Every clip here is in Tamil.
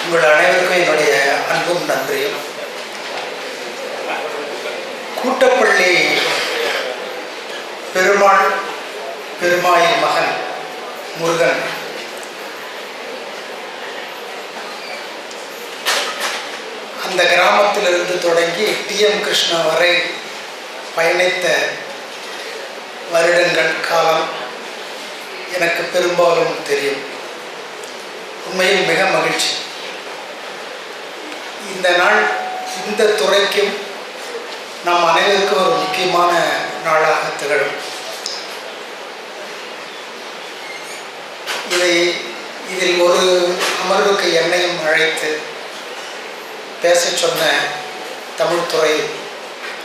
உங்கள் அனைவருக்கும் என்னுடைய அன்பும் நன்றியும். கூட்டப்பள்ளி பெருமாயின் மகன் முருகன் அந்த கிராமத்திலிருந்து தொடங்கி TM கிருஷ்ணா வரை பயணித்த வருடங்கள் காலம் எனக்கு பெரும்பாலும் தெரியும். உண்மையில் மிக மகிழ்ச்சி. இந்த நாள் இந்த துறைக்கும் நாம் அனைவருக்கும் ஒரு முக்கியமான நாளாக திகழும். இதில் ஒரு அமர்வுக்கு என்னையும் அழைத்து பேச சொன்ன தமிழ்துறை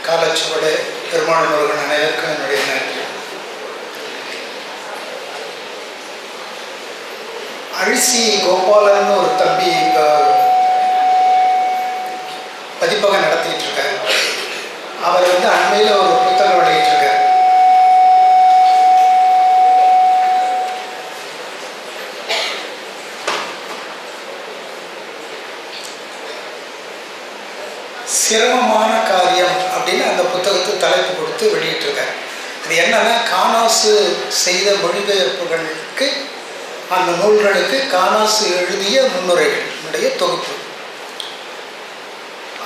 காலச்சுவடு பெருமாள் முருகன் அனைவருக்கும் என்னுடைய நன்றி. அழிசி கோபாலன் ஒரு தம்பி பதிப்பகம் நடத்திட்டு இருக்கார். அவர் அண்மையில் ஒரு புத்தகம் வெளியிட்டிருக்கார். சிரமமான காரியம் அப்படின்னு அந்த புத்தகத்துக்கு தலைப்பு கொடுத்து வெளியிட்டிருக்கார். அது என்னன்னா, கானாசு செய்த மொழிபெயர்ப்புகளுக்கு அந்த நூல்களுக்கு கானாசு எழுதிய முன்னுரைகளுடைய தொகுப்பு.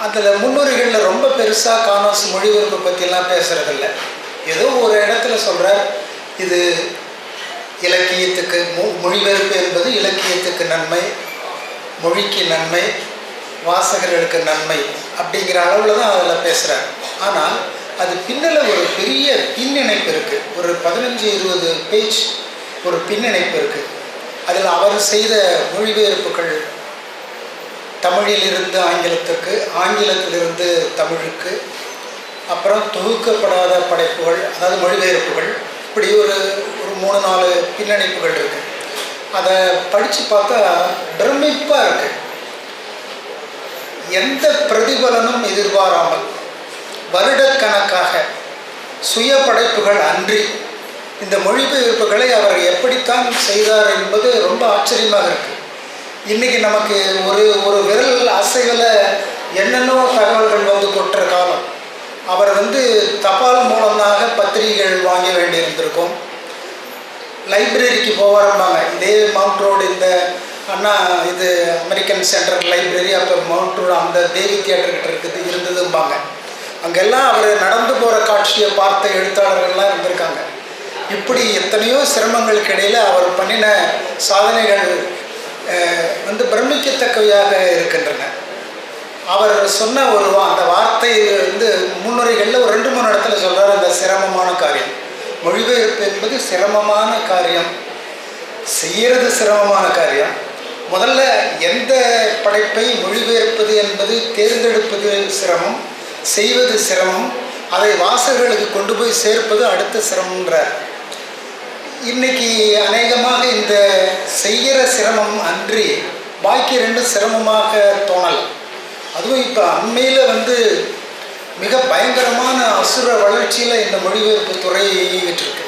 அதில் முன்னுரைகளில் ரொம்ப பெருசாக கானாசு மொழிபெயர்ப்பு பற்றிலாம் பேசுகிறதில்ல. ஏதோ ஒரு இடத்துல சொல்கிறார், இது இலக்கியத்துக்கு மொழிபெயர்ப்பு என்பது இலக்கியத்துக்கு நன்மை, மொழிக்கு நன்மை, வாசகர்களுக்கு நன்மை அப்படிங்கிற அளவில் தான் அதில் பேசுகிறார். ஆனால் அது பின்னில் ஒரு பெரிய பின்னிணைப்பு இருக்குது. ஒரு 15-20 பேஜ் ஒரு பின்னிணைப்பு இருக்குது. அதில் அவர் செய்த மொழிபெயர்ப்புகள் தமிழிலிருந்து ஆங்கிலத்துக்கு, ஆங்கிலத்திலிருந்து தமிழுக்கு, அப்புறம் தொகுக்கப்படாத படைப்புகள், அதாவது மொழிபெயர்ப்புகள், இப்படி ஒரு 3-4 பின்னணிப்புகள் இருக்குது. அதை படித்து பார்த்தா பிரமிப்பாக இருக்குது. எந்த பிரதிபலனும் எதிர்பாராமல் வருடக்கணக்காக சுய படைப்புகள் அன்றி இந்த மொழிபெயர்ப்புகளை அவர் எப்படித்தான் செய்தார் என்பது ரொம்ப ஆச்சரியமாக இருக்குது. இன்றைக்கி நமக்கு ஒரு விரல் அசைவில் என்னென்னோ தகவல்கள் கொட்டுற காலம். அவர் தபால் மூலமாக பத்திரிகைகள் வாங்க வேண்டியிருந்திருக்கும். லைப்ரரிக்கு போவாரம்பாங்க. இதே மவுண்ட் ரோடு, இந்த அண்ணா இது அமெரிக்கன் சென்ட்ரல் லைப்ரரி, அப்போ மவுண்ட் ரோடு அந்த தேவி தியேட்டர்கிட்ட இருந்ததும்பாங்க. அங்கெல்லாம் அவர் நடந்து போகிற காட்சியை பார்த்த எழுத்தாளர்கள்லாம் இருந்திருக்காங்க. இப்படி எத்தனையோ சிரமங்களுக்கு இடையில் அவர் பண்ணின சாதனைகள் பிரமிக்கத்தக்கவையாக இருக்கின்றன. அவர் சொன்ன அந்த வார்த்தை முன்னுரைகளில் ஒரு 2-3 இடத்துல சொல்கிறார். அந்த சிரமமான காரியம், மொழிபெயர்ப்பு என்பது சிரமமான காரியம், செய்கிறது சிரமமான காரியம். முதல்ல எந்த படைப்பை மொழிபெயர்ப்பது என்பது தேர்ந்தெடுப்பது சிரமம், செய்வது சிரமம், அதை வாசகர்களுக்கு கொண்டு போய் சேர்ப்பது அடுத்த சிரமன்றார். இன்னைக்கு அநேகமாக இந்த செய்கிற சிரமம் அன்றி பாக்கி 2 சிரமமாக தோணலாம். அதுவும் இப்போ அண்மையில் மிக பயங்கரமான அசுர வளர்ச்சியில் இந்த மொழிபெயர்ப்பு துறை இயங்கிட்டு இருக்கு.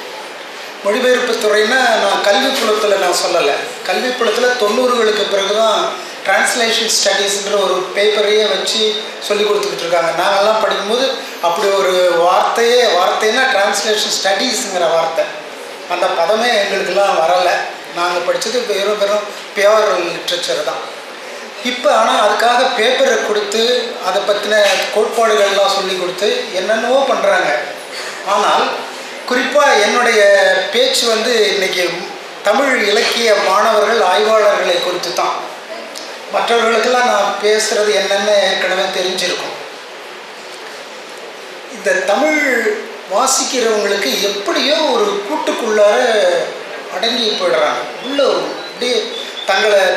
மொழிபெயர்ப்பு துறைன்னா நான் கல்விப்புலத்தில் நான் சொல்லலை. கல்விப்புலத்தில் 90களுக்கு பிறகு தான் டிரான்ஸ்லேஷன் ஸ்டடீஸ்ன்ற ஒரு பேப்பரையே வச்சு சொல்லி கொடுத்துக்கிட்டு இருக்காங்க. நாங்கள்லாம் படிக்கும்போது அப்படி ஒரு வார்த்தைன்னா டிரான்ஸ்லேஷன் ஸ்டடீஸுங்கிற வார்த்தை, அந்த பதமே எங்களுக்கெல்லாம் வரலை. நாங்கள் படித்தது வெறும் பியூர் லிட்ரேச்சர் தான். இப்போ ஆனால் அதுக்காக பேப்பரை கொடுத்து அதை பற்றின கோட்பாடுகள்லாம் சொல்லி கொடுத்து என்னென்னவோ பண்ணுறாங்க. ஆனால் குறிப்பாக என்னுடைய பேச்சு இன்றைக்கி தமிழ் இலக்கிய மாணவர்கள், ஆய்வாளர்களை குறித்து தான். மற்றவர்களுக்கெல்லாம் நான் பேசுகிறது என்னென்ன ஏற்கனவே தெரிஞ்சிருக்கும். இந்த தமிழ் வாசிக்கிறவங்களுக்கு எப்படியோ ஒரு கூட்டுக்குள்ளார அடங்கி போயிடுறாங்க. உள்ள அப்படியே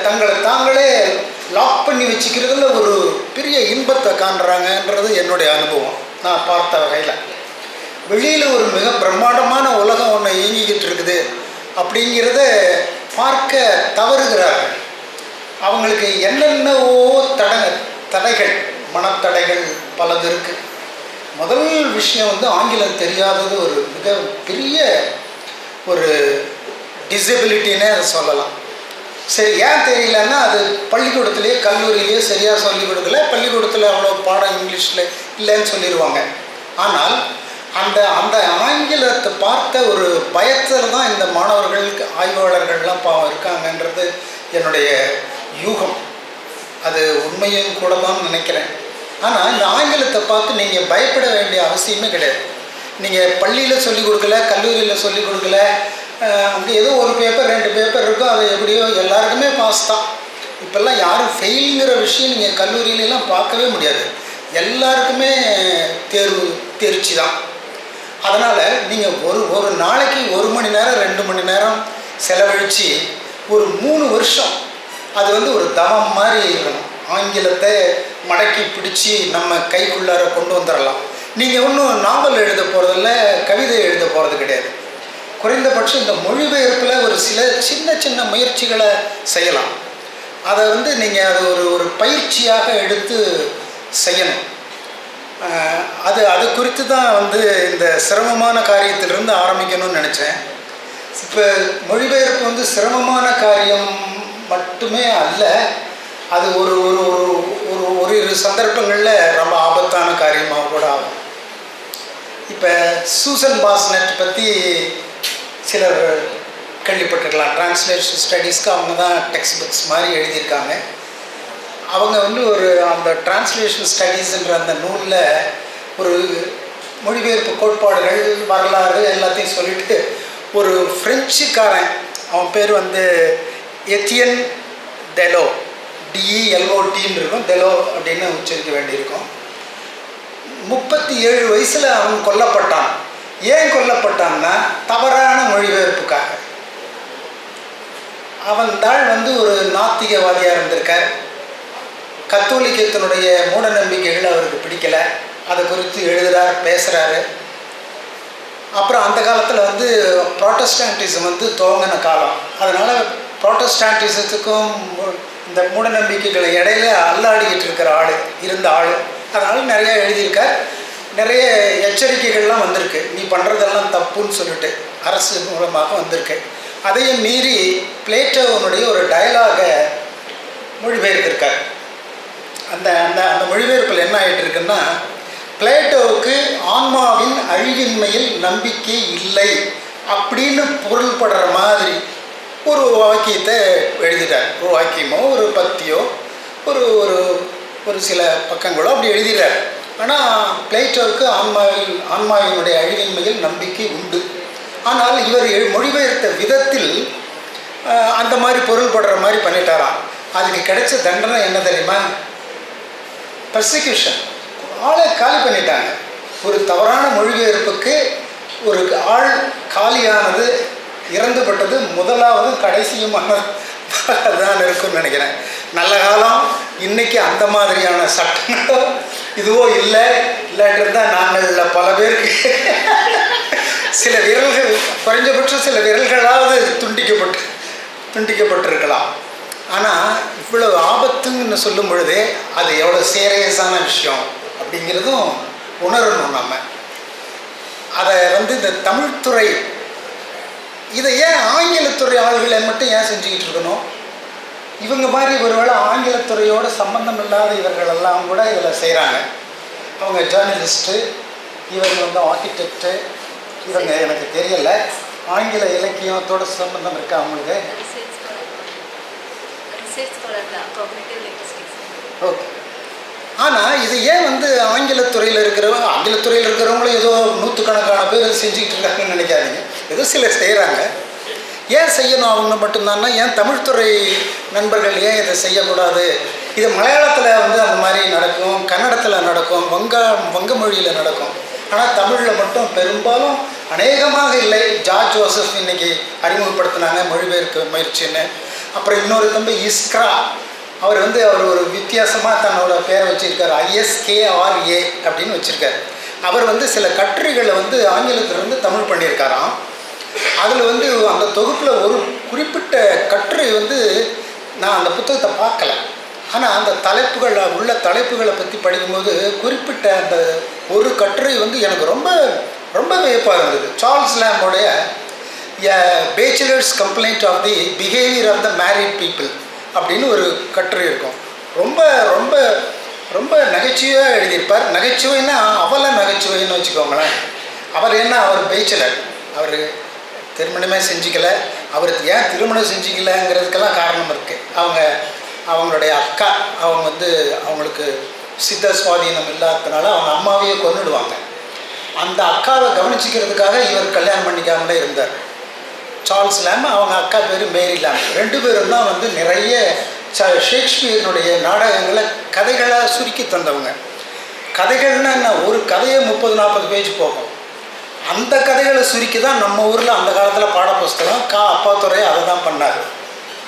தங்களை தாங்களே லாக் பண்ணி வச்சுக்கிறதுல ஒரு பெரிய இன்பத்தை காண்றாங்கன்றது என்னுடைய அனுபவம். நான் பார்த்த வகையில் வெளியில் ஒரு மிக பிரம்மாண்டமான உலகம் ஒன்று இயங்கிக்கிட்டு இருக்குது அப்படிங்கிறத பார்க்க தவறுகிறார்கள். அவங்களுக்கு என்னென்னவோ தடைகள், மனத்தடைகள் பலது இருக்குது. முதல் விஷயம் ஆங்கிலம் தெரியாதது ஒரு மிக பெரிய ஒரு டிசபிலிட்டின்னே அதை சொல்லலாம். சரி, ஏன் தெரியலன்னா அது பள்ளிக்கூடத்துலேயோ கல்லூரியிலையோ சரியாக சொல்லிக் கொடுக்கல, பள்ளிக்கூடத்தில் அவ்வளோ பாடம் இங்கிலீஷில் இல்லைன்னு சொல்லிடுவாங்க. ஆனால் அந்த அந்த ஆங்கிலத்தை பார்த்த ஒரு பயத்தில் தான் இந்த மாணவர்களுக்கு ஆய்வாளர்கள்லாம் பாவம் இருக்காங்கன்றது என்னுடைய யூகம். அது உண்மையும் கூட தான் நினைக்கிறேன். ஆனால் இந்த ஆங்கிலத்தை பார்த்து நீங்கள் பயப்பட வேண்டிய அவசியமே கிடையாது. நீங்கள் பள்ளியில் சொல்லிக் கொடுக்கல, கல்லூரியில் சொல்லிக் கொடுக்கல, அங்கே ஏதோ ஒரு பேப்பர் 2 பேப்பர் இருக்கும், அது எப்படியோ எல்லாருக்குமே பாஸ் தான். இப்போல்லாம் யாரும் ஃபெயிலுங்கிற விஷயம் நீங்கள் கல்லூரியிலலாம் பார்க்கவே முடியாது. எல்லாருக்குமே தேர்ச்சி தான். அதனால் நீங்கள் ஒரு நாளைக்கு 1 மணி நேரம் 2 மணி நேரம் செலவழித்து ஒரு 3 வருஷம் அது ஒரு தவம் மாதிரி இருக்கணும். ஆங்கிலத்தை மடக்கி பிடிச்சி நம்ம கைக்குள்ளார கொண்டு வந்துடலாம். நீங்கள் ஒன்றும் நாவல் எழுத போகிறதில்ல, கவிதை எழுத போகிறது கிடையாது. குறைந்தபட்சம் இந்த மொழிபெயர்ப்பில் ஒரு சில சின்ன சின்ன முயற்சிகளை செய்யலாம். அதை நீங்கள் அது ஒரு பயிற்சியாக எடுத்து செய்யணும். அது குறித்து தான் இந்த சிரமமான காரியத்திலிருந்து ஆரம்பிக்கணும்னு நினச்சேன். இப்போ மொழிபெயர்ப்பு சிரமமான காரியம் மட்டுமே அல்ல, அது ஒரு சந்தர்ப்பங்களில் ரொம்ப ஆபத்தான காரியமாக கூட ஆகும். இப்போ சூசன் பாஸ்னெட் பற்றி சிலர் கேள்விப்பட்டிருக்கலாம். டிரான்ஸ்லேஷன் ஸ்டடீஸ்க்கு அவங்க தான் டெக்ஸ்ட் புக்ஸ் மாதிரி எழுதியிருக்காங்க. அவங்க அந்த டிரான்ஸ்லேஷன் ஸ்டடீஸ்ன்ற அந்த நூலில் ஒரு மொழிபெயர்ப்பு கோட்பாடுகள் வரலாறு எல்லாத்தையும் சொல்லிட்டு ஒரு ஃப்ரெஞ்சுக்காரன், அவன் பேர் எத்தியன் டெலோ, DELOTன்னு இருக்கும், டெலோ அப்படின்னு உச்சரிக்க வேண்டியிருக்கும். 37 வயசில் அவன் கொல்லப்பட்டான். ஏன் கொல்லப்பட்டான்னா தவறான மொழிபெயர்ப்புக்காக. அவன் தாள் ஒரு நாத்திகவாதியாக இருந்திருக்கார். கத்தோலிக்கத்தினுடைய மூட நம்பிக்கைகள் அவருக்கு பிடிக்கலை. அதை குறித்து எழுதுகிறார், பேசுகிறாரு. அப்புறம் அந்த காலத்தில் ப்ராட்டஸ்டான்டிசம் துவங்கின காலம். அதனால் ப்ராட்டஸ்டான்டிசத்துக்கும் இந்த மூட நம்பிக்கைகளை இடையில அல்லாடிக்கிட்டு இருக்கிற இருந்த ஆள். அதனால் நிறையா எழுதியிருக்கார். நிறைய எச்சரிக்கைகள்லாம் வந்திருக்கு, நீ பண்ணுறதெல்லாம் தப்புன்னு சொல்லிட்டு அரசு மூலமாக வந்திருக்கு. அதையும் மீறி பிளேட்டோவனுடைய ஒரு டயலாகை மொழிபெயர்த்திருக்கார். அந்த அந்த அந்த மொழிபெயர்ப்பில் என்ன ஆகிட்டு இருக்குன்னா, பிளேட்டோவுக்கு ஆன்மாவின் அழிவின்மையில் நம்பிக்கை இல்லை அப்படின்னு பொருள்படுற மாதிரி ஒரு வாக்கியத்தை எழுதிட்டார். ஒரு வாக்கியமோ ஒரு பத்தியோ ஒரு ஒரு சில பக்கங்களோ அப்படி எழுதிடுறார். ஆனால் பிளேட்டோவுக்கு ஆன்மாவினுடைய அழிவின்மையில் நம்பிக்கை உண்டு. ஆனால் இவர் மொழிபெயர்த்த விதத்தில் அந்த மாதிரி பொருள்படுற மாதிரி பண்ணிட்டாராம். அதுக்கு கிடைச்ச தண்டனை என்ன தெரியுமா? பர்சிக்யூஷன். ஆளை காலி பண்ணிட்டாங்க. ஒரு தவறான மொழிபெயர்ப்புக்கு ஒரு ஆள் காலியானது, இறந்துபட்டது முதலாவது கடைசியுமானது தான் இருக்குன்னு நினைக்கிறேன். நல்ல காலம் இன்னைக்கு அந்த மாதிரியான சட்டங்களோ இதுவோ இல்லாட்டி இருந்தால் நாங்கள் பல பேருக்கு சில விரல்கள், குறைஞ்சபட்சம் சில விரல்களாவது துண்டிக்கப்பட்டிருக்கலாம். ஆனால் இவ்வளவு ஆபத்துன்னு சொல்லும் பொழுதே அது எவ்வளோ சீரியஸான விஷயம் அப்படிங்கிறதும் உணரணும். நம்ம அதை இந்த தமிழ்துறை இதை ஏன் ஆங்கிலத்துறை ஆள்களை மட்டும் ஏன் செஞ்சுக்கிட்டு இருக்கணும்? இவங்க மாதிரி ஒருவேளை ஆங்கிலத்துறையோடு சம்பந்தம் இல்லாத இவர்களெல்லாம் கூட இதில் செய்கிறாங்க. அவங்க ஜேர்னலிஸ்ட்டு, இவங்க ஆர்கிடெக்டு, இவங்க எனக்கு தெரியலை. ஆங்கில இலக்கியத்தோட சம்பந்தம் இருக்கா அவங்களுக்கு? ஓகே. ஆனால் இது ஏன் ஆங்கிலத்துறையில் இருக்கிறவங்களும் ஏதோ 100கணக்கான பேர் செஞ்சுக்கிட்டு இருக்காங்கன்னு நினைக்காதீங்க. ஏதோ சிலர் செய்கிறாங்க. ஏன் செய்யணும் அவங்க மட்டும்தான்னா, ஏன் தமிழ்துறை நண்பர்கள் ஏன் இதை செய்யக்கூடாது? இது மலையாளத்தில் அந்த மாதிரி நடக்கும், கன்னடத்தில் நடக்கும், வங்க மொழியில் நடக்கும். ஆனால் தமிழில் மட்டும் பெரும்பாலும் அநேகமாக இல்லை. ஜார்ஜ் ஜோசப் இன்னைக்கு அறிமுகப்படுத்தினாங்க மொழிபெயர்க்க முயற்சின்னு. அப்புறம் இன்னொரு தம்பி இஸ்க்ரா, அவர் அவர் ஒரு வித்தியாசமாக தன்னோட பேரை வச்சுருக்கார், ISKRA அப்படின்னு வச்சுருக்கார். அவர் சில கட்டுரைகளை ஆங்கிலத்திலிருந்து தமிழ் பண்ணியிருக்காராம். அதில் அந்த தொகுப்பில் ஒரு குறிப்பிட்ட கட்டுரை நான் அந்த புத்தகத்தை பார்க்கல. ஆனால் அந்த தலைப்புகளை பற்றி படிக்கும்போது குறிப்பிட்ட அந்த ஒரு கட்டுரை எனக்கு ரொம்ப ரொம்ப வியப்பாக இருந்தது. சார்ல்ஸ் லேம்போடைய bachelor's complaint of the behaviour of the married people அப்படின்னு ஒரு கட்டுரை இருக்கும். ரொம்ப ரொம்ப ரொம்ப நகைச்சுவையாக எழுதியிருப்பார். நகைச்சுவைன்னா அவல நகைச்சுவைன்னு வச்சுக்கோங்களேன். அவர் பேச்சுலர், அவர் திருமணமே செஞ்சுக்கலை. அவர் ஏன் திருமணம் செஞ்சுக்கலைங்கிறதுக்கெல்லாம் காரணம் இருக்குது. அவங்களுடைய அக்கா அவங்களுக்கு சித்த சுவாதீனம் இல்லாததுனால அவங்க அம்மாவையே கொன்னுடுவாங்க. அந்த அக்காவை கவனிச்சிக்கிறதுக்காக இவர் கல்யாணம் பண்ணிக்காமலே இருந்தார். சார்ல்ஸ் லேம், அவங்க அக்கா பேர் மேரி லேம். 2 பேரும் தான் நிறைய ஷேக்ஸ்பியருடைய நாடகங்களை கதைகளாக சுருக்கி தந்தவங்க. கதைகள்னா என்ன, ஒரு கதையை 30-40 பேஜ் போகும். அந்த கதைகளை சுருக்கி தான் நம்ம ஊரில் அந்த காலத்தில் பாடப்புஸ்தகம் அப்பாத்துரை அதை தான் பண்ணார்.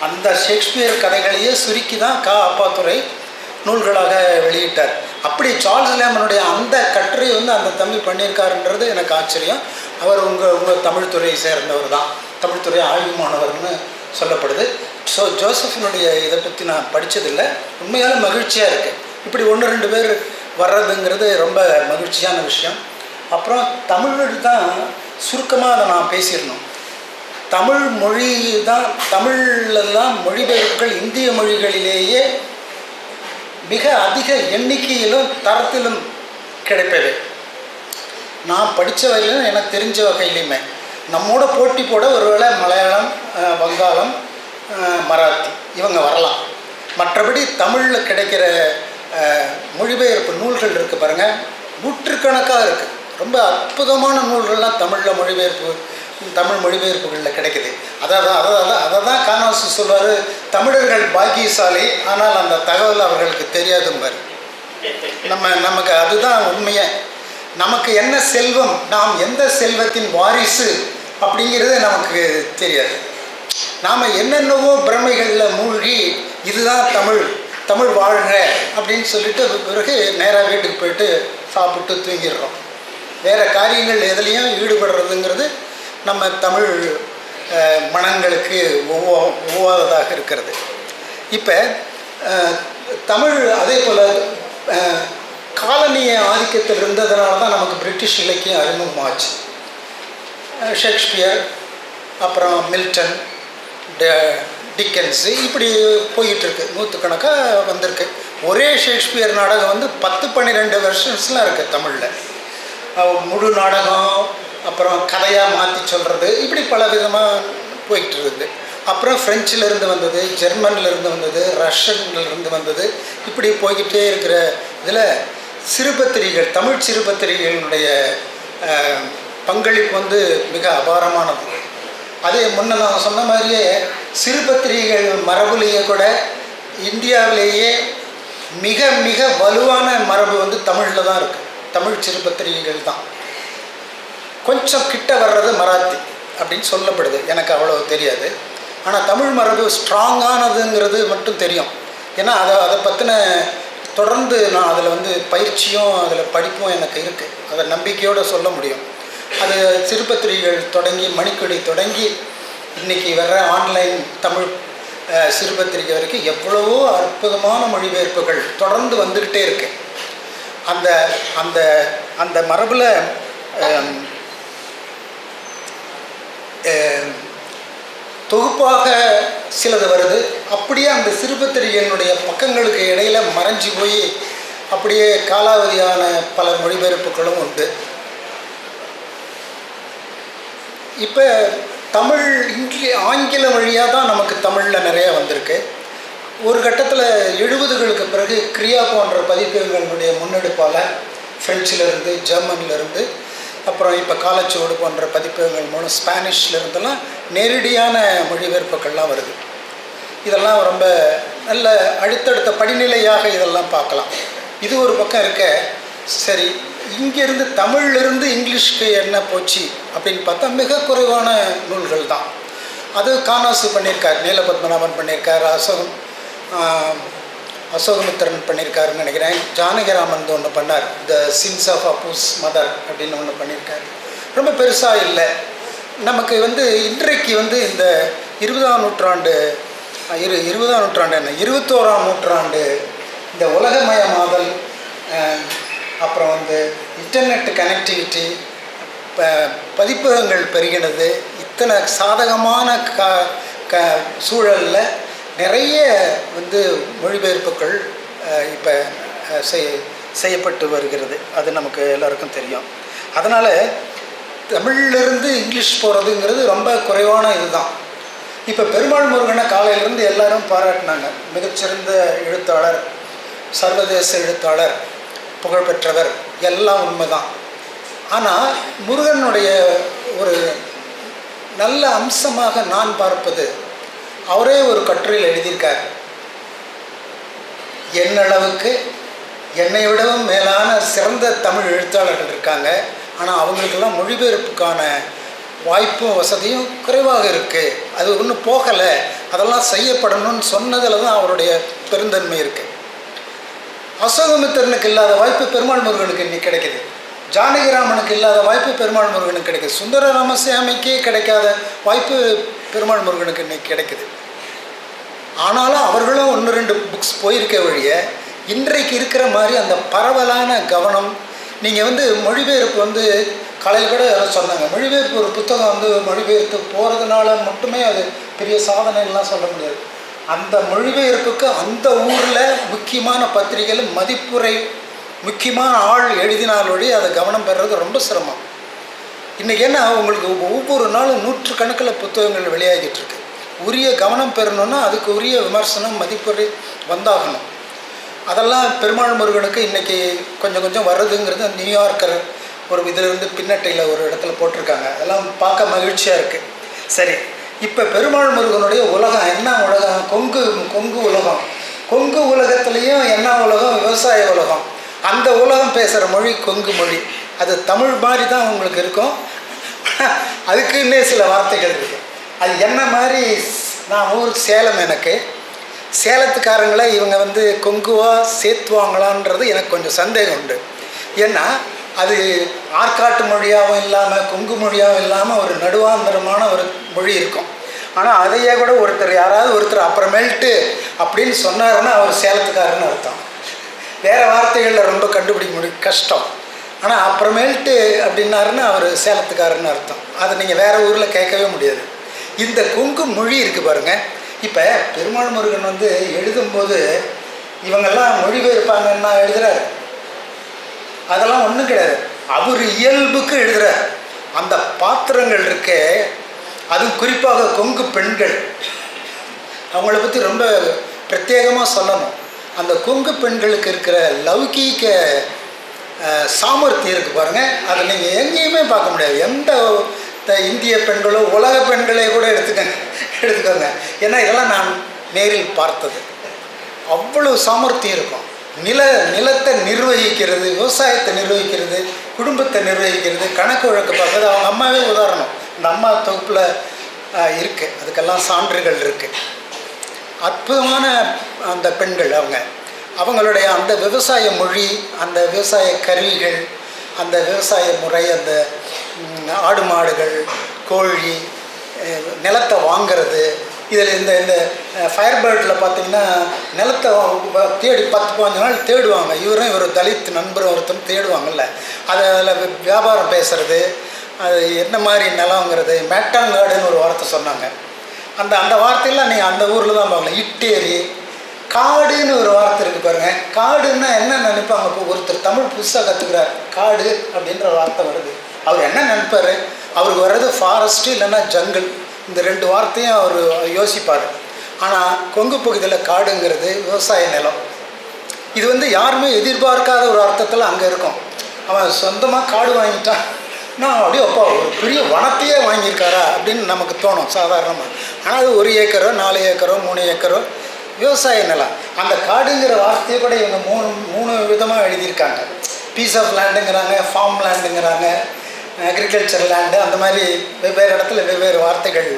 அந்த ஷேக்ஸ்பியர் கதைகளையே சுருக்கி தான் அப்பாத்துரை நூல்களாக வெளியிட்டார். அப்படி சார்ல்ஸ் லேமனுடைய அந்த கட்டுரை அந்த தம்பி பண்ணியிருக்காருன்றது எனக்கு ஆச்சரியம். அவர் உங்கள் தமிழ்துறையை சேர்ந்தவர் தான், தமிழ்துறை ஆய்வு மாணவர்னு சொல்லப்படுது. ஸோ ஜோசஃபினுடைய இதை பற்றி நான் படித்ததில்லை. உண்மையான மகிழ்ச்சியாக இருக்குது. இப்படி 1-2 பேர் வர்றதுங்கிறது ரொம்ப மகிழ்ச்சியான விஷயம். அப்புறம் தமிழ் தான் சுருக்கமாக அதை நான் பேசிடணும். தமிழ் மொழி தான், தமிழ்லாம் மொழிபெயர்ப்புகள் இந்திய மொழிகளிலேயே மிக அதிக எண்ணிக்கையிலும் தரத்திலும் கிடைப்பவை. நான் படித்த வகையிலும் எனக்கு தெரிஞ்ச வகையிலுமே நம்மோட போட்டி போட ஒருவேளை மலையாளம், வங்காளம், மராத்தி இவங்க வரலாம். மற்றபடி தமிழில் கிடைக்கிற மொழிபெயர்ப்பு நூல்கள் இருக்குது பாருங்கள், நூற்றுக்கணக்காக இருக்குது. ரொம்ப அற்புதமான நூல்கள்லாம் தமிழ் மொழிபெயர்ப்புகளில் கிடைக்குது. அதை தான் கானாசு சொல்வார், தமிழர்கள் பாக்கியசாலி, ஆனால் அந்த தகவல் அவர்களுக்கு தெரியாதும்பார். நமக்கு அதுதான் உண்மையை. நமக்கு என்ன செல்வம், நாம் எந்த செல்வத்தின் வாரிசு அப்படிங்கிறது நமக்கு தெரியாது. நாம் என்னென்னவோ பிரமைகளில் மூழ்கி இதுதான் தமிழ் வாழ்க அப்படின்னு சொல்லிட்டு பிறகு நேராக வீட்டுக்கு போயிட்டு சாப்பிட்டு தூங்கிடுறோம். வேறு காரியங்கள் எதுலேயும் ஈடுபடுறதுங்கிறது நம்ம தமிழ் மனங்களுக்கு ஒவ்வாததாக இருக்கிறது. இப்போ தமிழ் அதே போல் காலனிய ஆதிக்கத்தில் இருந்ததுனால தான் நமக்கு பிரிட்டிஷ் இலக்கியம் அறிமுகமாச்சு. ஷேக்ஸ்பியர், அப்புறம் மில்டன், டிக்கன்ஸு, இப்படி போயிட்டுருக்கு. 100கணக்காக வந்திருக்கு. ஒரே ஷேக்ஸ்பியர் நாடகம் 10-12 வெர்ஷன்ஸ்லாம் இருக்குது தமிழில். முழு நாடகம், அப்புறம் கதையாக மாற்றி சொல்கிறது, இப்படி பல விதமாக போயிட்டு இருக்குது. அப்புறம் ஃப்ரெஞ்சிலேருந்து வந்தது, ஜெர்மன்லேருந்து வந்தது, ரஷ்யன்லேருந்து வந்தது, இப்படி போய்கிட்டே இருக்கிற இதில் சிறுபத்திரிகைகள், தமிழ் சிறுபத்திரிகைகளுடைய பங்களிப்பு மிக அபாரமானது. அதே முன்ன நான் சொன்ன மாதிரியே சிறுபத்திரிகைகள் மரபுலேயே கூட இந்தியாவிலேயே மிக மிக வலுவான மரபு தமிழில் தான் இருக்குது. தமிழ் சிறுபத்திரிகைகள் தான். கொஞ்சம் கிட்ட வர்றது மராத்தி அப்படின்னு சொல்லப்படுது, எனக்கு அவ்வளோ தெரியாது. ஆனால் தமிழ் மரபு ஸ்ட்ராங்கானதுங்கிறது மட்டும் தெரியும். ஏன்னா அதை பற்றின தொடர்ந்து நான் அதில் பயிற்சியும் அதில் படிப்பும் எனக்கு இருக்குது. அதை நம்பிக்கையோடு சொல்ல முடியும். அது சிறுபத்திரிகைகள் தொடங்கி மணிக்கொடி தொடங்கி இன்றைக்கி வர்ற ஆன்லைன் தமிழ் சிறுபத்திரிகை வரைக்கும் எவ்வளவோ அற்புதமான மொழிபெயர்ப்புகள் தொடர்ந்து வந்துக்கிட்டே இருக்கு. அந்த அந்த அந்த மரபில் தொகுப்பாக சிலது வருது. அப்படியே அந்த சிறுபத்திரிகையினுடைய பக்கங்களுக்கு இடையில் மறைஞ்சி போய் அப்படியே காலாவதியான பல மொழிபெயர்ப்புகளும் உண்டு. இப்போ தமிழ் ஆங்கில வழியாக தான் நமக்கு தமிழில் நிறையா வந்திருக்கு. ஒரு கட்டத்தில் 70களுக்கு பிறகு கிரியா போன்ற பதிப்பகங்களுடைய முன்னெடுப்பால் ஃப்ரெஞ்சிலிருந்து, ஜெர்மனிலிருந்து, அப்புறம் இப்போ காலச்சுவடு போன்ற பதிப்பகங்கள் மூலம் ஸ்பானிஷ்லேருந்தெல்லாம் நேரடியான மொழிபெயர்ப்புகள்லாம் வருது. இதெல்லாம் ரொம்ப நல்ல அடுத்தடுத்த படிநிலையாக இதெல்லாம் பார்க்கலாம். இது ஒரு பக்கம் இருக்க. சரி, இங்கேருந்து தமிழ்லேருந்து இங்கிலீஷ்க்கு என்ன போச்சு அப்படின்னு பார்த்தா மிக குறைவான நூல்கள் தான். அது கானாசு பண்ணியிருக்கார், நீலபத்மநாபன் பண்ணியிருக்கார், அசோகமித்திரன் பண்ணியிருக்காருன்னு நினைக்கிறேன். ஜானகிராமன் ஒன்று பண்ணார், த சின்ஸ் ஆஃப் அப்புஸ் மதர் அப்படின்னு ஒன்று பண்ணியிருக்காரு. ரொம்ப பெருசாக இல்லை. நமக்கு இன்றைக்கு இந்த 20ஆம் நூற்றாண்டு 21ஆம் நூற்றாண்டு இந்த உலகமயமாதல், அப்புறம் இன்டர்நெட் கனெக்டிவிட்டி, பதிப்பகங்கள் பெருகினது, இத்தனை சாதகமான க சூழலில் நிறைய மொழிபெயர்ப்புகள் இப்போ செய்யப்பட்டு வருகிறது. அது நமக்கு எல்லாருக்கும் தெரியும். அதனால் தமிழ்லேருந்து இங்கிலீஷ் போகிறதுங்கிறது ரொம்ப குறைவான இதுதான். இப்போ பெருமாள் முருகனை காலையிலேருந்து எல்லாரும் பாராட்டினாங்க. மிகச்சிறந்த எழுத்தாளர், சர்வதேச எழுத்தாளர், புகழ்பெற்றவர், எல்லாம் உண்மைதான். ஆனால் முருகனுடைய ஒரு நல்ல அம்சமாக நான் பார்ப்பது, அவரே ஒரு கட்டுரையில் எழுதியிருக்கார், என்னளவுக்கு என்னை விடவும் மேலான சிறந்த தமிழ் எழுத்தாளர்கள் இருக்காங்க, ஆனால் அவங்களுக்கெல்லாம் மொழிபெயர்ப்புக்கான வாய்ப்பும் வசதியும் குறைவாக இருக்குது, அது ஒன்றும் போகலை, அதெல்லாம் செய்யப்படணும்னு சொன்னதில் தான் அவருடைய பெருந்தன்மை இருக்குது. அசோகமித்திரனுக்கு இல்லாத வாய்ப்பு பெருமாள் முருகனுக்கு இன்னைக்கு கிடைக்குது. ஜானகிராமனுக்கு இல்லாத வாய்ப்பு பெருமாள் முருகனுக்கு கிடைக்குது. சுந்தர ராமசாமிக்கே கிடைக்காத வாய்ப்பு பெருமாள் முருகனுக்கு இன்னைக்கு கிடைக்குது. ஆனாலும் அவர்களும் 1-2 புக்ஸ் போயிருக்க வழிய இன்றைக்கு இருக்கிற மாதிரி அந்த பரவலான கவனம். நீங்கள் மொழிபெயர்ப்பு காலையில் கூட யாரும் சொன்னாங்க, மொழிபெயர்ப்பு ஒரு புத்தகம் மொழிபெயர்த்து போகிறதுனால மட்டுமே அது பெரிய சாதனைலாம் சொல்ல முடியாது. அந்த மொழிபெயர்ப்புக்கு அந்த ஊரில் முக்கியமான பத்திரிகைகள் மதிப்புரை முக்கியமான ஆள் எழுதினாலோடி அதை கவனம் பெறுறது ரொம்ப சிரமம். இன்றைக்கி என்ன, உங்களுக்கு ஒவ்வொரு நாளும் நூற்றுக்கணக்கில் புத்தகங்கள் வெளியாகிட்டு இருக்கு. உரிய கவனம் பெறணுன்னா அதுக்கு உரிய விமர்சனம் மதிப்புரை வந்தாகணும். அதெல்லாம் பெருமாள் முருகனுக்கு இன்றைக்கி கொஞ்சம் கொஞ்சம் வருதுங்கிறது நியூயார்க்கர் ஒரு இதிலிருந்து பின்னட்டையில் ஒரு இடத்துல போட்டிருக்காங்க. அதெல்லாம் பார்க்க மகிழ்ச்சியாக இருக்குது. சரி, இப்போ பெருமாள் முருகனுடைய உலகம் என்ன உலகம்? கொங்கு உலகம். கொங்கு உலகத்துலேயும் என்ன உலகம்? விவசாய உலகம். அந்த உலகம் பேசுகிற மொழி கொங்கு மொழி. அது தமிழ் மாதிரி தான் உங்களுக்கு இருக்கும், அதுக்குன்னே சில வார்த்தைகள் இருக்குது. அது என்ன மாதிரி, நான் ஊர் சேலம், எனக்கு சேலத்துக்காரங்களை இவங்க கொங்குவா சேர்த்துவாங்களான்றது எனக்கு கொஞ்சம் சந்தேகம் உண்டு. ஏன்னா அது ஆற்காட்டு மொழியாகவும் இல்லாமல் கொங்கு மொழியாகவும் இல்லாமல் ஒரு நடுவாந்தரமான ஒரு மொழி இருக்கும். ஆனால் அதையே கூட யாராவது ஒருத்தர் அப்புறமேல்ட்டு அப்படின்னு சொன்னாருன்னா அவர் சேலத்துக்காரன்னு அர்த்தம். வேறு வார்த்தைகளில் ரொம்ப கண்டுபிடிக்க கஷ்டம். ஆனால் அப்புறமேல்ட்டு அப்படின்னாருன்னா அவர் சேலத்துக்காரன்னு அர்த்தம். அதை நீங்கள் வேறு ஊரில் கேட்கவே முடியாது. இந்த கொங்கு மொழி இருக்குது பாருங்கள். இப்போ பெருமாள் முருகன் எழுதும்போது இவங்கெல்லாம் மொழிபெயர்ப்பாங்கன்னா எழுதுகிறார், அதெல்லாம் ஒன்றும் கிடையாது. அவர் இயல்புக்கு எழுதுகிறார். அந்த பாத்திரங்கள் இருக்கே, அதுவும் குறிப்பாக கொங்கு பெண்கள், அவங்கள பற்றி ரொம்ப பிரத்யேகமாக சொல்லணும். அந்த கொங்கு பெண்களுக்கு இருக்கிற லௌகீக சாமர்த்தியம் இருக்குது பாருங்கள், அதை நீங்கள் எங்கேயுமே பார்க்க முடியாது. எந்த இந்திய பெண்களோ உலக பெண்களே கூட எடுத்துக்கோங்க. ஏன்னா இதெல்லாம் நான் நேரில் பார்த்தது. அவ்வளோ சாமர்த்தியம் இருக்கும். நிலத்தை நிர்வகிக்கிறது, விவசாயத்தை நிர்வகிக்கிறது, குடும்பத்தை நிர்வகிக்கிறது, கணக்கு வழக்கு பார்க்குறது. அவங்க அம்மாவே உதாரணம், இந்த அம்மா தொகுப்பில் இருக்குது, அதுக்கெல்லாம் சான்றுகள் இருக்குது. அற்புதமான அந்த பெண்கள். அவங்களுடைய அந்த விவசாய மொழி, அந்த விவசாய கருவிகள், அந்த விவசாய முறை, அந்த ஆடு மாடுகள், கோழி, நிலத்தை வாங்கிறது. இதில் இந்த ஃபயர்பேர்டில் பார்த்திங்கன்னா நிலத்தை தேடி 10-15 நாள் தேடுவாங்க. இவர் தலித் நண்பர் ஒருத்தர் தேடுவாங்கல்ல, அதில் வியாபாரம் பேசுகிறது, அது என்ன மாதிரி நிலங்கிறது. மேட்டாங்காடுன்னு ஒரு வார்த்தை சொன்னாங்க. அந்த வார்த்தையெல்லாம் நீங்கள் அந்த ஊரில் தான் பார்க்கலாம். இட்டேரி, காடுன்னு ஒரு வார்த்தை இருக்குது பாருங்கள். காடுன்னா என்ன நினைப்பாங்க? இப்போ ஒருத்தர் தமிழ் புதுசாக கற்றுக்கிறார், காடு அப்படின்ற வார்த்தை வருது, அவர் என்ன நினைப்பார்? அவருக்கு வர்றது ஃபாரஸ்ட்டு இல்லைன்னா ஜங்கிள், இந்த 2 வார்த்தையும் அவர் யோசிப்பார். ஆனால் கொங்கு பகுதியில் காடுங்கிறது விவசாய நிலம். இது யாருமே எதிர்பார்க்காத ஒரு அர்த்தத்தில் அங்கே இருக்கும். அவன் சொந்தமாக காடு வாங்கிட்டான், நான் அப்படியே அப்பா ஒரு பெரிய வனத்தையே வாங்கியிருக்காரா அப்படின்னு நமக்கு தோணும் சாதாரணமாக. ஆனால் அது 1 ஏக்கரோ 4 ஏக்கரோ 3 ஏக்கரோ விவசாய நிலம். அந்த காடுங்கிற வார்த்தையை கூட இவங்க 3 விதமாக எழுதியிருக்காங்க. பீஸ் ஆஃப் லேண்டுங்கிறாங்க, ஃபார்ம் லேண்டுங்கிறாங்க, அக்ரிகல்ச்சர் லேண்டு, அந்த மாதிரி வெவ்வேறு இடத்துல வெவ்வேறு வார்த்தைகள்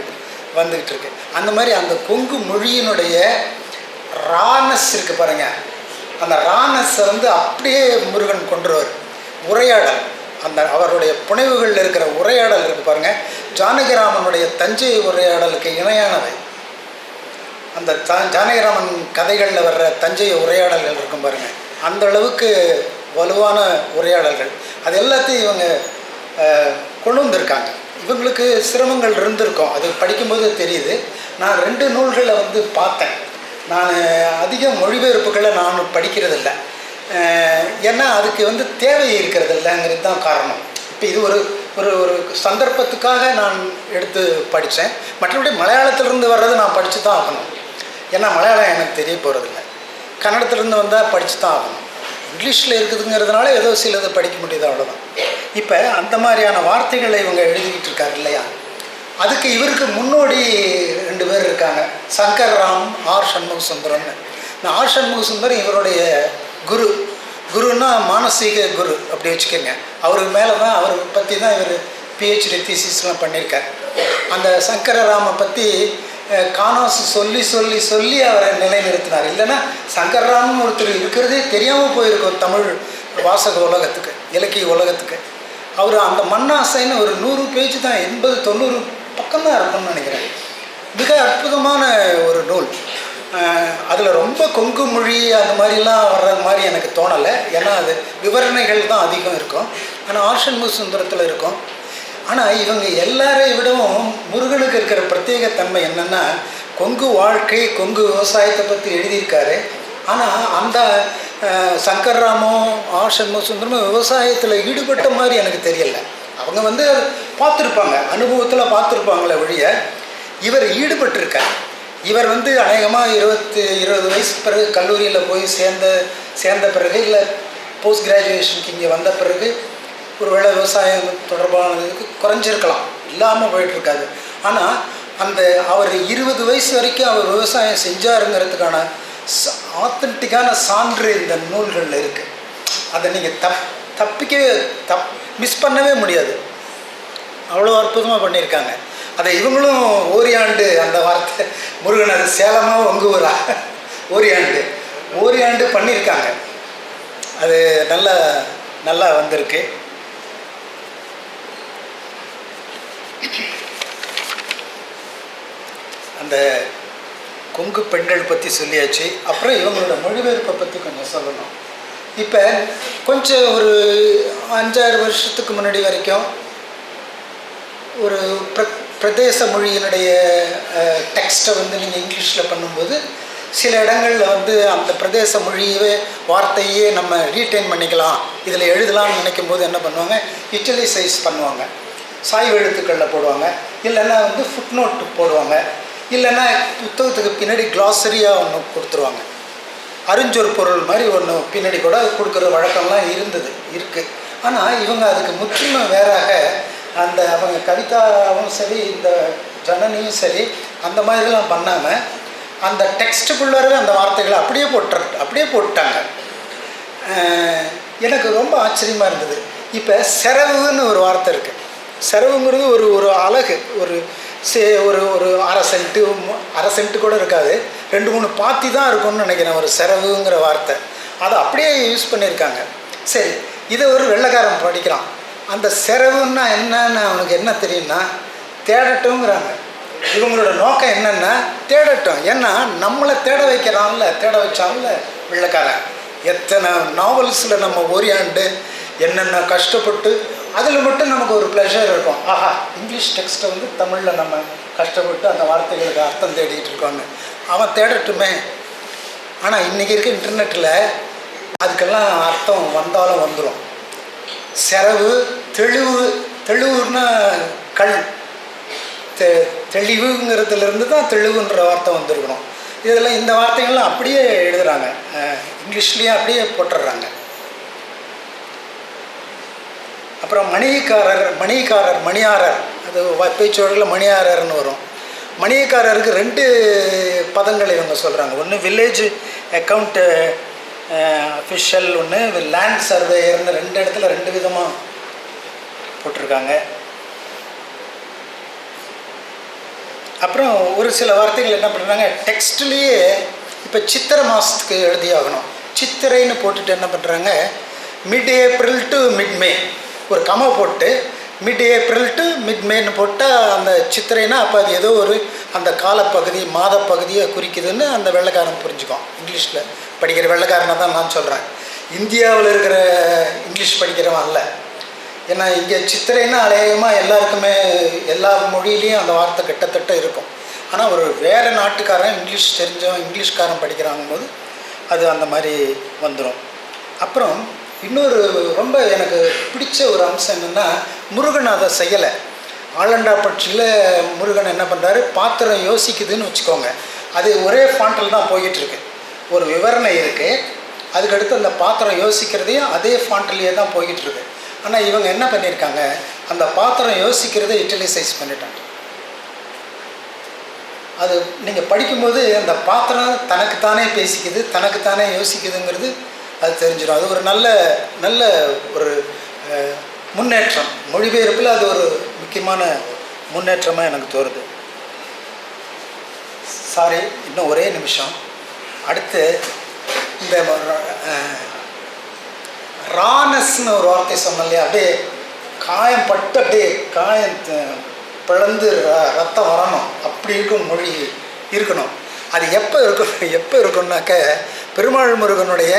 வந்துக்கிட்டு இருக்கு. அந்த மாதிரி அந்த கொங்கு மொழியினுடைய ரானஸ் இருக்குது பாருங்கள். அந்த ரானஸை அப்படியே முருகன் கொண்டுருவார். உரையாடல், அந்த அவருடைய புனைவுகளில் இருக்கிற உரையாடல் இருக்குது பாருங்கள், ஜானகிராமனுடைய தஞ்சை உரையாடலுக்கு இணையானவை. அந்த ஜானகிராமன் கதைகளில் வர்ற தஞ்சை உரையாடல்கள் இருக்கும் பாருங்கள், அந்த அளவுக்கு வலுவான உரையாடல்கள். அது எல்லாத்தையும் இவங்க கொண்டு வந்திருக்காங்க. இவங்களுக்கு சிரமங்கள் இருந்திருக்கும், அது படிக்கும்போது தெரியுது. நான் 2 நூல்களை வந்து பார்த்தேன். நான் அதிக மொழிபெயர்ப்புகளை நான் படிக்கிறதில்ல, ஏன்னா அதுக்கு வந்து தேவை இருக்கிறது இல்லைங்கிறது தான் காரணம். இப்போ இது ஒரு ஒரு ஒரு சந்தர்ப்பத்துக்காக நான் எடுத்து படித்தேன். மற்றபடி மலையாளத்திலிருந்து வர்றது நான் படித்து தான் ஆகணும், ஏன்னா மலையாளம் எனக்கு தெரிய போகிறதில்ல. கன்னடத்துலேருந்து வந்தால் படித்து தான் ஆகணும். இங்கிலீஷில் இருக்குதுங்கிறதுனால ஏதோ சிலது படிக்க முடியுது, அவ்வளோதான். இப்போ அந்த மாதிரியான வார்த்தைகளை இவங்க எழுதிக்கிட்டு இருக்காரு இல்லையா, அதுக்கு இவருக்கு முன்னோடி 2 பேர் இருக்காங்க, சங்கர் ராம், ஆர் சண்முக சுந்தரம்னு. இந்த ஆர் சண்முக சுந்தரம் இவருடைய குருன்னா மானசீக குரு அப்படி வச்சுக்கோங்க. அவருக்கு மேலே தான், அவரை பற்றி தான் இவர் பிஹெச்டி தீசிஸ்லாம் பண்ணியிருக்கார். அந்த சங்கரராமை பற்றி காணாசு சொல்லி சொல்லி சொல்லி அவரை நிலைநிறுத்தினார். இல்லைன்னா சங்கர்ராமன் ஒருத்தர் இருக்கிறதே தெரியாமல் போயிருக்கும் தமிழ் வாசக உலகத்துக்கு, இலக்கிய உலகத்துக்கு. அவர் அந்த மண்ணாசைன்னு ஒரு 100 பேஜ் தான், 80-90 பக்கம் தான் இருக்கும்னு நினைக்கிறேன். மிக அற்புதமான ஒரு நூல். அதில் ரொம்ப கொங்கு மொழி அந்த மாதிரிலாம் வர்ற மாதிரி எனக்கு தோணலை, ஏன்னா அது விவரணைகள் தான் அதிகம் இருக்கும். ஆனால் ஆர் சண்முக சுந்தரத்தில் இருக்கும். ஆனால் இவங்க எல்லாரையும் விடவும் முருகனுக்கு இருக்கிற பிரத்யேகத்தன்மை என்னென்னா, கொங்கு வாழ்க்கை, கொங்கு விவசாயத்தை பற்றி எழுதியிருக்காரு. ஆனால் அந்த சங்கர்ராமோ ஆர் சண்முக சுந்தரமும் விவசாயத்தில் ஈடுபட்ட மாதிரி எனக்கு தெரியலை. அவங்க வந்து பார்த்துருப்பாங்க, அனுபவத்தில் பார்த்துருப்பாங்களே ஒழிய இவர் ஈடுபட்டிருக்கார். இவர் வந்து அநேகமாக 20 வயசு பிறகு கல்லூரியில் போய் சேர்ந்த பிறகு, இல்லை போஸ்ட் கிராஜுவேஷனுக்கு இங்கே வந்த பிறகு ஒருவேளை விவசாயம் தொடர்பானதுக்கு குறைஞ்சிருக்கலாம், இல்லாமல் போயிட்டுருக்காது. ஆனால் அவர் 20 வயசு வரைக்கும் அவர் விவசாயம் செஞ்சாருங்கிறதுக்கான ஆத்தென்டிக்கான சான்று இந்த நூல்களில் இருக்குது. அதை நீங்கள் தப்பிக்கவே மிஸ் பண்ணவே முடியாது, அவ்வளோ அற்புதமாக பண்ணியிருக்காங்க. அதை இவங்களும் ஓரியாண்டு, அந்த வார்த்தை முருகன் அது சேலமாக ஒங்குவரா, ஓரியாண்டு பண்ணியிருக்காங்க. அது நல்லா வந்திருக்கு. அந்த கொங்கு பெண்கள் பற்றி சொல்லியாச்சு. அப்புறம் இவங்களோட மொழிபெயர்ப்பை பற்றி கொஞ்சம் சொல்லணும். இப்போ கொஞ்சம் ஒரு 5-6 வருஷத்துக்கு முன்னாடி வரைக்கும் ஒரு பிரதேச மொழியினுடைய டெக்ஸ்ட்டை வந்து நீங்கள் இங்கிலீஷில் பண்ணும்போது சில இடங்களில் வந்து அந்த பிரதேச மொழியவே வார்த்தையே நம்ம ரீட்டைன் பண்ணிக்கலாம், இதில் எழுதலாம்னு நினைக்கும் போது என்ன பண்ணுவாங்க, இட்டலிசைஸ் பண்ணுவாங்க, சாய்வு எழுத்துக்களில் போடுவாங்க, இல்லைன்னா வந்து ஃபுட் நோட்டு போடுவாங்க, இல்லைன்னா புத்தகத்துக்கு பின்னாடி கிளாசரியாக ஒன்று கொடுத்துருவாங்க, அறிஞ்சொரு பொருள் மாதிரி ஒன்று பின்னாடி கூட கொடுக்குற வழக்கம்லாம் இருக்குது. ஆனால் இவங்க அதுக்கு முற்றிலும் வேறாக அவங்க கவிதாவும் சரி, இந்த ஜனனியும் சரி, அந்த மாதிரிலாம் பண்ணாமல் அந்த டெக்ஸ்ட்டுக்குள்ளாரவே அந்த வார்த்தைகளை அப்படியே போட்டாங்க. எனக்கு ரொம்ப ஆச்சரியமாக இருந்தது. இப்போ செரவுன்னு ஒரு வார்த்தை இருக்குது. செரவுங்கிறது ஒரு அழகு, ஒரு ஒரு அரை சென்ட்டு கூட இருக்காது, 2-3 பாத்தி தான் இருக்கும்னு நினைக்கிறேன் ஒரு செரவுங்கிற வார்த்தை. அதை அப்படியே யூஸ் பண்ணியிருக்காங்க. சரி, இதை ஒரு வெள்ளைக்காரன் படிக்கிறான். அந்த செரவுன்னா என்னன்னு அவனுக்கு என்ன தெரியும்னா, தேடட்டும்ங்கிறாங்க. இவங்களோட நோக்கம் என்னென்னா தேடட்டும். ஏன்னா நம்மளை தேட வச்சான்ல வெள்ளைக்காரன். எத்தனை நாவல்ஸில் நம்ம ஓரியாண்டு என்னென்ன கஷ்டப்பட்டு, அதில் மட்டும் நமக்கு ஒரு ப்ளஷர் இருக்கும், ஆஹா இங்கிலீஷ் டெக்ஸ்ட்டை வந்து தமிழில் நம்ம கஷ்டப்பட்டு அந்த வார்த்தைகளுக்கு அர்த்தம் தேடிக்கிட்டு இருக்கோன்னு. அவன் தேடட்டுமே. ஆனால் இன்றைக்கி இருக்க இன்டர்நெட்டில் அதுக்கெல்லாம் அர்த்தம் வந்தாலும் வந்துடும். செரவு, தெளிவுன்னா கல், தெளிவுங்கிறதுலேருந்து தான் தெளிவுன்ற வார்த்தை வந்துருக்கணும். இதில் இந்த வார்த்தைகள்லாம் அப்படியே எழுதுகிறாங்க, இங்கிலீஷ்லேயே அப்படியே போட்டுடுறாங்க. அப்புறம் மணியாரர், அது பேச்சுவழக்கில் மணியாரர்னு வரும். மணியக்காரருக்கு 2 பதங்கள் இவங்க சொல்கிறாங்க. ஒன்று வில்லேஜ் அக்கௌண்ட் அஃபிஷியல், ஒன்று லேண்ட் சர்வேயர்னு 2 இடத்துல 2 விதமாக போட்டிருக்காங்க. அப்புறம் ஒரு சில வார்த்தைகள் என்ன பண்ணுறாங்க, டெக்ஸ்ட்லேயே இப்போ சித்திரை மாதத்துக்கு எழுதியாகணும், சித்திரைன்னு போட்டுட்டு என்ன பண்ணுறாங்க, மிட் ஏப்ரல் டு மிட் மே ஒரு கம்மா போட்டு மிட் ஏப்ரல் டு மிட் மேன்னு போட்டால் அந்த சித்திரைனா அப்போ அது ஏதோ ஒரு அந்த காலப்பகுதி மாதப்பகுதியை குறிக்குதுன்னு அந்த வெள்ளைக்காரன் புரிஞ்சுக்கும். இங்கிலீஷில் படிக்கிற வெள்ளைக்காரனை தான் நான் சொல்கிறேன், இந்தியாவில் இருக்கிற இங்கிலீஷ் படிக்கிறவன் அல்ல. ஏன்னா இங்கே சித்திரைன்னா அநேகமாக எல்லாருக்குமே எல்லா மொழியிலையும் அந்த வார்த்தை கிட்டத்தட்ட இருக்கும். ஆனால் ஒரு வேறு நாட்டுக்காரன் இங்கிலீஷ் தெரிஞ்சவன் இங்கிலீஷ்காரன் படிக்கிறாங்க போது அது அந்த மாதிரி வந்துடும். அப்புறம் இன்னொரு ரொம்ப எனக்கு பிடிச்ச ஒரு அம்சம் என்னென்னா, முருகன் அதை செய்யலை. ஆலண்டா பட்சியில் முருகன் என்ன பண்ணுறாரு, பாத்திரம் யோசிக்குதுன்னு வச்சுக்கோங்க, அது ஒரே ஃபாண்ட்டில் தான் போய்கிட்டுருக்கு. ஒரு விவரணை இருக்குது, அதுக்கடுத்து அந்த பாத்திரம் யோசிக்கிறதையும் அதே ஃபாண்ட்லேயே தான் போய்கிட்டு இருக்கு. ஆனால் இவங்க என்ன பண்ணியிருக்காங்க, அந்த பாத்திரம் யோசிக்கிறதை இட்டலிசைஸ் பண்ணிட்டாங்க. அது நீங்கள் படிக்கும்போது அந்த பாத்திரம் தனக்குத்தானே பேசிக்குது, தனக்குத்தானே யோசிக்குதுங்கிறது அது தெரிஞ்சிடும். அது ஒரு நல்ல நல்ல ஒரு முன்னேற்றம். மொழிபெயர்ப்பில் அது ஒரு முக்கியமான முன்னேற்றமாக எனக்கு தோறுது. சாரி, இன்னும் ஒரே நிமிஷம். அடுத்து இந்த ரானஸ்ன்னு ஒரு வார்த்தை சொன்னோம் இல்லையா, அப்படியே காயம் பட்டு அப்படியே காயம் பிளந்து ரத்தம் வரணும், அப்படி இருக்கும் மொழி இருக்கணும். அது எப்போ இருக்கும்னாக்க, பெருமாள் முருகனுடைய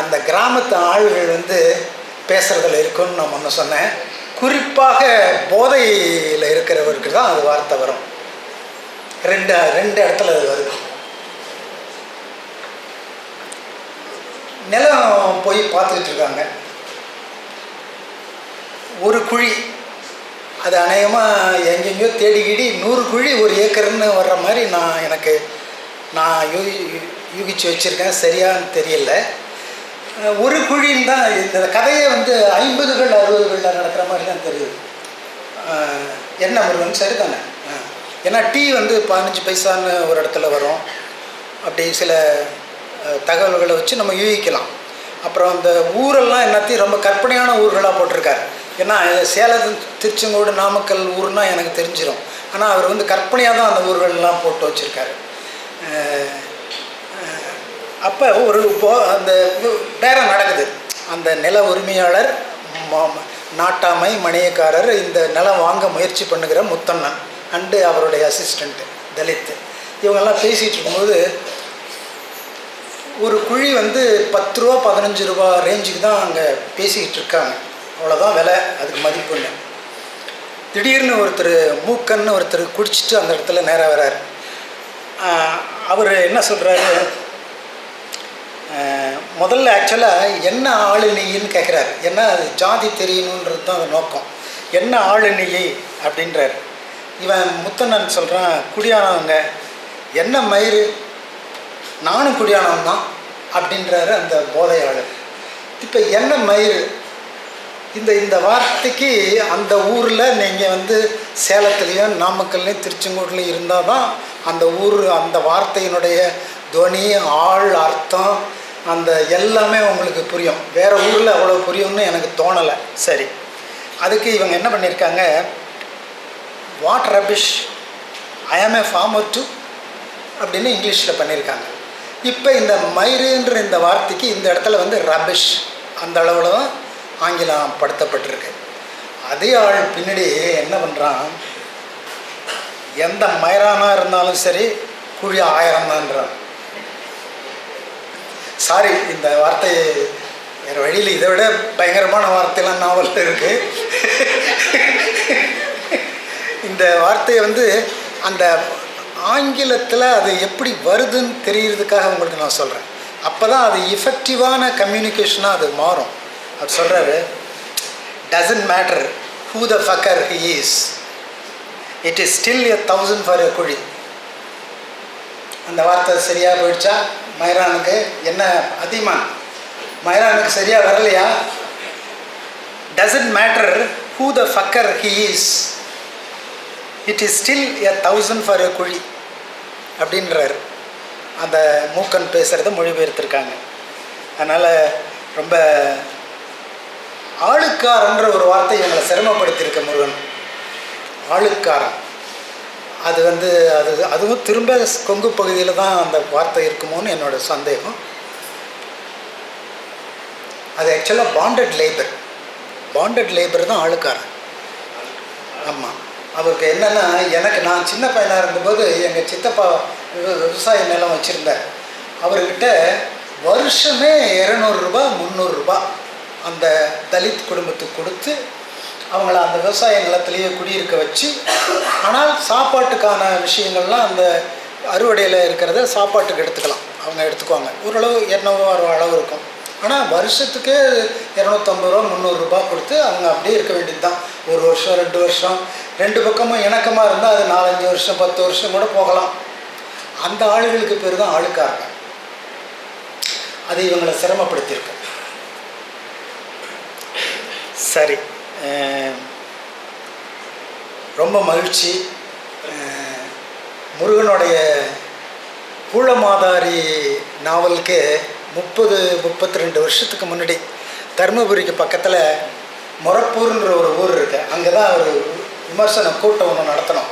அந்த கிராமத்து ஆளுகள் பேசுகிறதுல இருக்குன்னு நான் முன்ன சொன்னேன். குறிப்பாக போதையில் இருக்கிறவருக்கு தான் அது வார்த்தை வரும். ரெண்டு இடத்துல அது வருது. நிலம் போய் பார்த்துக்கிட்டு இருக்காங்க. ஒரு குழி, அது அநேகமாக எங்கெங்கேயோ தேடிக்கிடி 100 குழி 1 ஏக்கர்னு வர்ற மாதிரி நான் யூகிச்சு வச்சுருக்கேன். சரியான்னு தெரியல. ஒரு குழின்னு தான் இந்த கதையை 50கள் 60களில் நடக்கிற மாதிரி தான் தெரியுது. என்ன முருகன் சரி தானே? ஏன்னா டீ 15 பைசான்னு ஒரு இடத்துல வரும். அப்படி சில தகவல்களை வச்சு நம்ம யூகிக்கலாம். அப்புறம் அந்த ஊரெல்லாம் எல்லாத்தையும் ரொம்ப கற்பனையான ஊர்களாக போட்டிருக்காரு. ஏன்னா சேலம், திருச்செங்கோடு, நாமக்கல் ஊர்னால் எனக்கு தெரிஞ்சிடும். ஆனால் அவர் கற்பனையாக தான் அந்த ஊர்கள்லாம் போட்டு வச்சுருக்காரு. அப்போ அந்த பேரம் நடக்குது. அந்த நில உரிமையாளர், நாட்டாமை, மணியக்காரர், இந்த நிலம் வாங்க முயற்சி பண்ணுகிற முத்தண்ணன் அண்டு அவருடைய அசிஸ்டண்ட்டு தலித், இவங்கெல்லாம் பேசிகிட்டு இருக்கும்போது ஒரு குழி 10 ரூபா 15 ரூபா ரேஞ்சுக்கு தான் அங்கே பேசிக்கிட்டு இருக்காங்க. அவ்வளோதான் விலை, அதுக்கு மதிப்புன்னு. திடீர்னு மூக்கன்னு ஒருத்தர் குடிச்சிட்டு அந்த இடத்துல நேராக வர்றார். அவர் என்ன சொல்கிறாரு, முதல்ல ஆக்சுவலாக என்ன ஆளு நீன்னு கேட்குறாரு. ஏன்னா அது ஜாதி தெரியணுன்றது தான் அது நோக்கம். என்ன ஆளு நீ அப்படின்றார். இவன் முத்தண்ணன் சொல்கிறான், குடியானவங்க. என்ன மயிறு, நானும் குடியானவன் தான் அப்படின்றாரு அந்த போதையாளர். இப்போ என்ன மயிறு, இந்த வார்த்தைக்கு அந்த ஊரில் நீங்கள் சேலத்துலேயும் நாமக்கல்லையும் திருச்செங்கோட்லையும் இருந்தால் தான் அந்த ஊர், அந்த வார்த்தையினுடைய துவனி, ஆள், அர்த்தம், அந்த எல்லாமே உங்களுக்கு புரியும். வேறு ஊரில் அவ்வளோ புரியும்னு எனக்கு தோணலை. சரி, அதுக்கு இவங்க என்ன பண்ணியிருக்காங்க, வாட் ரபிஷ், ஐ ஆம் ஏ ஃபார்மர் டு அப்படின்னு இங்கிலீஷில் பண்ணியிருக்காங்க. இப்போ இந்த மயிறுன்ற இந்த வார்த்தைக்கு இந்த இடத்துல ரபிஷ் அந்த அளவில் தான் ஆங்கிலம் படுத்தப்பட்டிருக்கு. அதே ஆள் பின்னாடி என்ன பண்ணுறான், எந்த மயிரானாக இருந்தாலும் சரி குழி 1000 தான்றான். சாரி, இந்த வார்த்தை வேறு வழியில் இதை விட பயங்கரமான வார்த்தையெல்லாம் நாவலில் இருக்குது. இந்த வார்த்தையை அந்த ஆங்கிலத்தில் அது எப்படி வருதுன்னு தெரிகிறதுக்காக உங்களுக்கு நான் சொல்கிறேன். அப்போ தான் அது எஃபெக்டிவான கம்யூனிகேஷனாக அது மாறும். அவர் சொல்கிறாரு, doesn't matter who the fucker he is, it is still 1000 for a குழி. அந்த வார்த்தை சரியாக போயிடுச்சா? மைரானுக்கு என்ன அதிகமாக மைரானுக்கு சரியாக வரலையா? Doesn't matter who the fucker he is, it is still 1000 for a குழி அப்படின்றார். அந்த மூக்கன் பேசுகிறத மொழிபெயர்த்திருக்காங்க. அதனால் ரொம்ப ஆளுக்காரன்ற ஒரு வார்த்தை இவங்களை சிரமப்படுத்தியிருக்க முருகன். ஆளுக்காரன் அது அதுவும் திரும்ப கொங்கு பகுதியில் தான் அந்த வார்த்தை இருக்குமோன்னு என்னோடய சந்தேகம். அது ஆக்சுவலாக பாண்டட் லேபர் தான் ஆளுக்காரன். ஆமாம், அவருக்கு என்னென்னா, நான் சின்ன பையனாக இருந்தபோது எங்கள் சித்தப்பா விவசாய நிலம் வச்சுருந்தார். அவர்கிட்ட வருஷமே 200 ரூபா 300 ரூபா அந்த தலித் குடும்பத்துக்கு கொடுத்து அவங்கள அந்த விவசாய நிலத்திலேயே குடியிருக்க வச்சு, ஆனால் சாப்பாட்டுக்கான விஷயங்கள்லாம் அந்த அறுவடையில் இருக்கிறத சாப்பாட்டுக்கு எடுத்துக்கலாம், அவங்க எடுத்துக்குவாங்க. ஓரளவு என்னவோ அளவு இருக்கும். ஆனால் வருஷத்துக்கு 250 ரூபா 300 ரூபா கொடுத்து அவங்க அப்படியே இருக்க வேண்டியது தான். 1 வருஷம் 2 வருஷம், 2 பக்கமும் இணக்கமாக இருந்தால் அது 4-5 வருஷம் 10 வருஷம் கூட போகலாம். அந்த ஆளுகளுக்கு பேர் தான் ஆளுக்காரங்க. அது இவங்களை சிரமப்படுத்தியிருக்கு. சரி, ரொம்ப மகிழ்ச்சி. முருகனுடைய கூழமாதாரி நாவலுக்கு 30-32 வருஷத்துக்கு முன்னாடி தருமபுரிக்கு பக்கத்தில் மொரப்பூர்ன்ற ஒரு ஊர் இருக்குது. அங்கே தான் ஒரு விமர்சன கூட்டம் ஒன்று நடத்தணும்.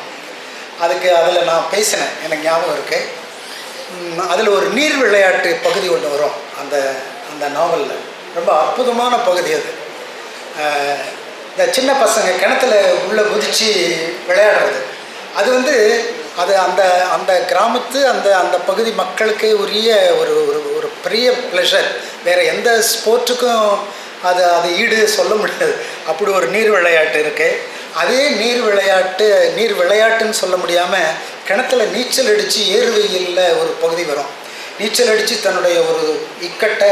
அதில் நான் பேசினேன், எனக்கு ஞாபகம் இருக்குது. அதில் ஒரு நீர் விளையாட்டு பகுதி ஒன்று வரும் அந்த அந்த நாவலில். ரொம்ப அற்புதமான பகுதி அது. இந்த சின்ன பசங்க கிணத்துல உள்ளே குதித்து விளையாடுறது, அது அது அந்த அந்த கிராமத்து அந்த அந்த பகுதி மக்களுக்கு உரிய ஒரு ஒரு பெரிய ப்ளஷர். வேறு எந்த ஸ்போர்ட்டுக்கும் அது ஈடு சொல்ல முடியாது. அப்படி ஒரு நீர் விளையாட்டு இருக்குது. அதே நீர் விளையாட்டுன்னு சொல்ல முடியாமல் கிணத்துல நீச்சல் அடித்து ஏறுவெயிலில் ஒரு பகுதி வரும். நீச்சல் அடித்து தன்னுடைய ஒரு இக்கட்டை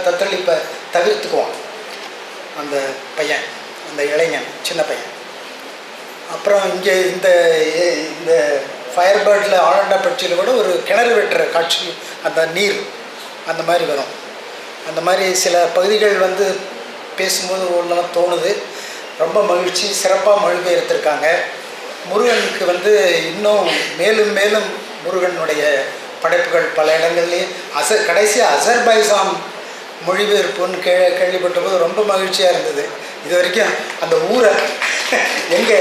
தத்தளிப்பை தவிர்த்துக்குவான் அந்த பையன், அந்த இளைஞன், சின்ன பையன். அப்புறம் இங்கே இந்த இந்த ஃபயர்பேர்டில் ஆலண்டாப்பட்டியில் கூட ஒரு கிணறு வெட்டுற காட்சி, அந்த நீர் அந்த மாதிரி வரும். அந்த மாதிரி சில பகுதிகள் பேசும்போது ஒன்றெல்லாம் தோணுது. ரொம்ப மகிழ்ச்சி. சிறப்பாக மொழிபெயர்த்திருக்காங்க. முருகனுக்கு இன்னும் மேலும் மேலும் முருகனுடைய படைப்புகள் பல இடங்கள்லேயும் கடைசி அசர்பைசான் மொழிபெயர்ப்புன்னு கேள்விப்பட்ட போது ரொம்ப மகிழ்ச்சியாக இருந்தது. இது வரைக்கும் அந்த ஊரை எங்கே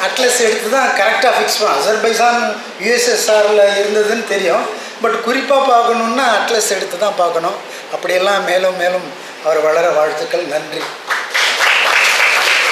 அட்லஸ் எடுத்து தான் கரெக்டாக ஃபிக்ஸ் பண்ணோம். அசர்பைசான் யுஎஸ்எஸ்ஆரில் இருந்ததுன்னு தெரியும், பட் குறிப்பாக பார்க்கணுன்னா அட்லஸ் எடுத்து தான் பார்க்கணும். அப்படியெல்லாம் மேலும் மேலும் அவர் வளர வாழ்த்துக்கள். நன்றி.